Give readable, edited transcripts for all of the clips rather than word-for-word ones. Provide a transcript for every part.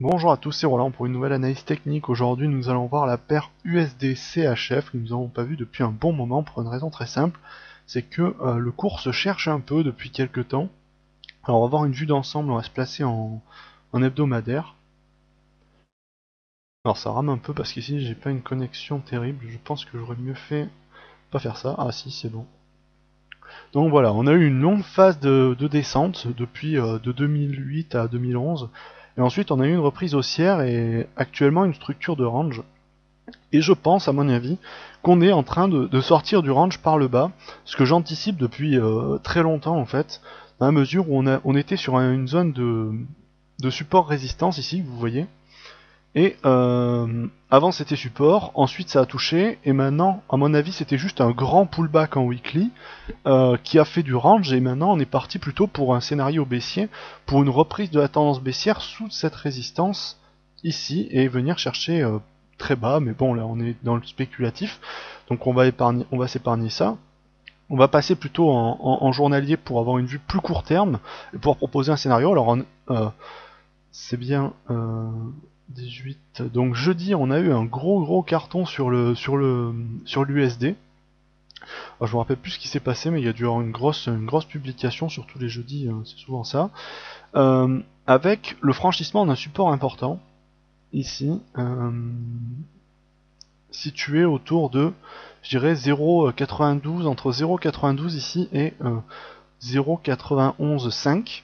Bonjour à tous, c'est Roland pour une nouvelle analyse technique. Aujourd'hui, nous allons voir la paire USD-CHF que nous n'avons pas vue depuis un bon moment pour une raison très simple, c'est que le cours se cherche un peu depuis quelques temps. Alors on va voir une vue d'ensemble, on va se placer en hebdomadaire. Alors ça rame un peu parce qu'ici j'ai pas une connexion terrible, je pense que j'aurais mieux fait pas faire ça. Ah si, c'est bon. Donc voilà, on a eu une longue phase de descente depuis de 2008 à 2011. Et ensuite on a eu une reprise haussière et actuellement une structure de range. Et je pense, à mon avis, qu'on est en train de sortir du range par le bas, ce que j'anticipe depuis très longtemps en fait, dans la mesure où on était sur une zone de support résistance ici, vous voyez. Et avant c'était support, ensuite ça a touché, et maintenant, à mon avis, c'était juste un grand pullback en weekly qui a fait du range, et maintenant on est parti plutôt pour un scénario baissier, pour une reprise de la tendance baissière sous cette résistance ici, et venir chercher très bas, mais bon là on est dans le spéculatif, donc on va s'épargner ça. On va passer plutôt en journalier pour avoir une vue plus court terme et pouvoir proposer un scénario. Alors c'est bien 18. Donc jeudi on a eu un gros carton sur l'USD. Je me rappelle plus ce qui s'est passé, mais il y a dû y avoir une grosse publication sur tous les jeudis, c'est souvent ça. Avec le franchissement d'un support important, ici, situé autour de, je dirais, 0,92, entre 0,92 ici et 0,91,5.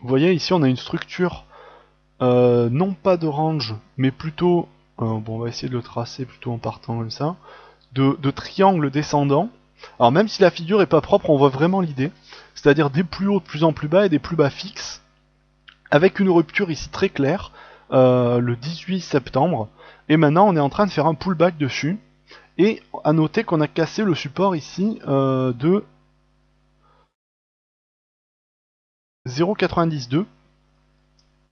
Vous voyez, ici on a une structure, non pas de range, mais plutôt, bon on va essayer de le tracer plutôt en partant comme ça, de triangle descendant. Alors même si la figure est pas propre, on voit vraiment l'idée, c'est-à-dire des plus hauts de plus en plus bas et des plus bas fixes, avec une rupture ici très claire, le 18 septembre, et maintenant on est en train de faire un pullback dessus, et à noter qu'on a cassé le support ici de 0,92.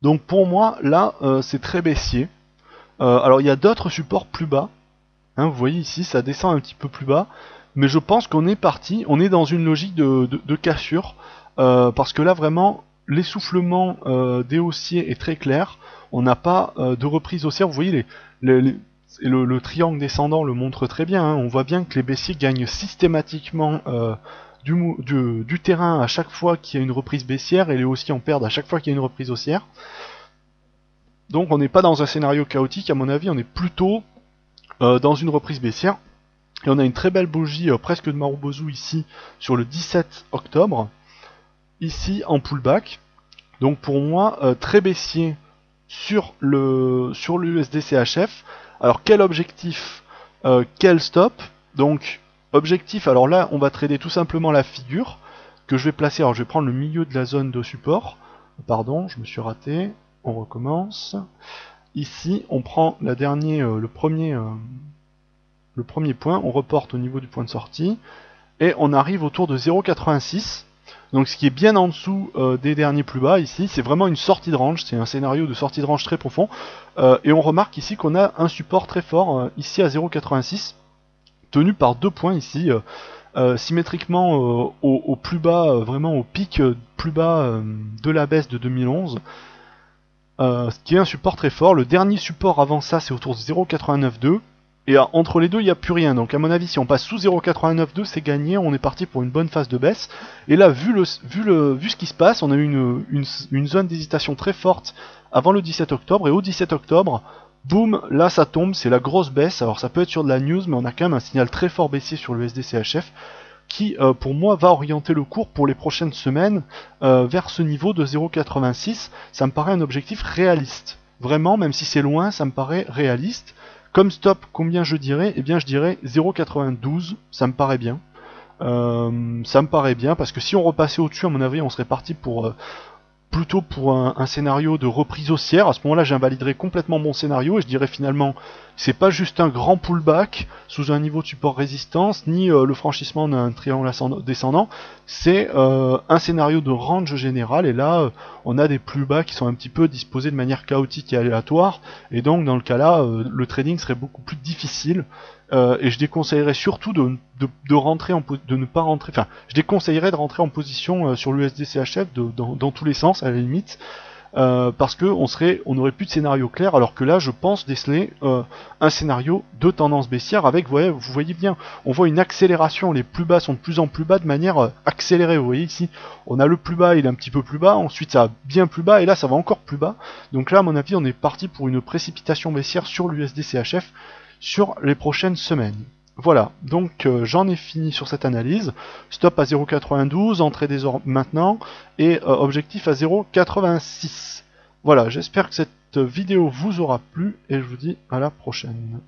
Donc pour moi là c'est très baissier. Alors il y a d'autres supports plus bas, hein, vous voyez ici ça descend un petit peu plus bas, mais je pense qu'on est parti, on est dans une logique de cassure, parce que là vraiment l'essoufflement des haussiers est très clair, on n'a pas de reprise haussière, vous voyez le triangle descendant le montre très bien, hein, on voit bien que les baissiers gagnent systématiquement du terrain à chaque fois qu'il y a une reprise baissière, et les haussiers en perdent à chaque fois qu'il y a une reprise haussière. Donc on n'est pas dans un scénario chaotique, à mon avis, on est plutôt dans une reprise baissière. Et on a une très belle bougie presque de Marubozu ici sur le 17 octobre, ici en pullback. Donc pour moi, très baissier sur l'USD-CHF. Alors quel objectif, quel stop? Donc objectif, alors là on va trader tout simplement la figure que je vais placer. Alors je vais prendre le milieu de la zone de support. Pardon, je me suis raté. On recommence. Ici, on prend le premier point, on reporte au niveau du point de sortie, et on arrive autour de 0,86. Donc ce qui est bien en dessous des derniers plus bas ici, c'est vraiment une sortie de range, c'est un scénario de sortie de range très profond. Et on remarque ici qu'on a un support très fort ici à 0,86, tenu par deux points ici, symétriquement au plus bas, vraiment au pic plus bas de la baisse de 2011. Ce qui est un support très fort. Le dernier support avant ça, c'est autour de 0,892. Et entre les deux, il n'y a plus rien. Donc à mon avis, si on passe sous 0,892, c'est gagné. On est parti pour une bonne phase de baisse. Et là, vu ce qui se passe, on a eu une zone d'hésitation très forte avant le 17 octobre. Et au 17 octobre, boum, là ça tombe, c'est la grosse baisse. Alors ça peut être sur de la news, mais on a quand même un signal très fort baissier sur le SDCHF qui, pour moi, va orienter le cours pour les prochaines semaines vers ce niveau de 0,86. Ça me paraît un objectif réaliste. Vraiment, même si c'est loin, ça me paraît réaliste. Comme stop, combien je dirais? Eh bien, je dirais 0,92, ça me paraît bien. Ça me paraît bien, parce que si on repassait au-dessus, à mon avis, on serait parti pour plutôt pour un scénario de reprise haussière. À ce moment-là, j'invaliderais complètement mon scénario et je dirais finalement, c'est pas juste un grand pullback sous un niveau de support résistance, ni le franchissement d'un triangle descendant, c'est un scénario de range général, et là, on a des plus bas qui sont un petit peu disposés de manière chaotique et aléatoire, et donc dans le cas-là, le trading serait beaucoup plus difficile. Et je déconseillerais surtout de rentrer de ne pas rentrer. Enfin, je déconseillerais de rentrer en position sur l'USD-CHF dans tous les sens à la limite. parce que on n'aurait plus de scénario clair, alors que là je pense déceler un scénario de tendance baissière avec, vous voyez bien, on voit une accélération, les plus bas sont de plus en plus bas de manière accélérée. Vous voyez ici, on a le plus bas, il est un petit peu plus bas, ensuite ça va bien plus bas, et là ça va encore plus bas. Donc là à mon avis on est parti pour une précipitation baissière sur l'USD CHF sur les prochaines semaines. Voilà, donc j'en ai fini sur cette analyse. Stop à 0,92, entrée des ordres maintenant, et objectif à 0,86. Voilà, j'espère que cette vidéo vous aura plu, et je vous dis à la prochaine.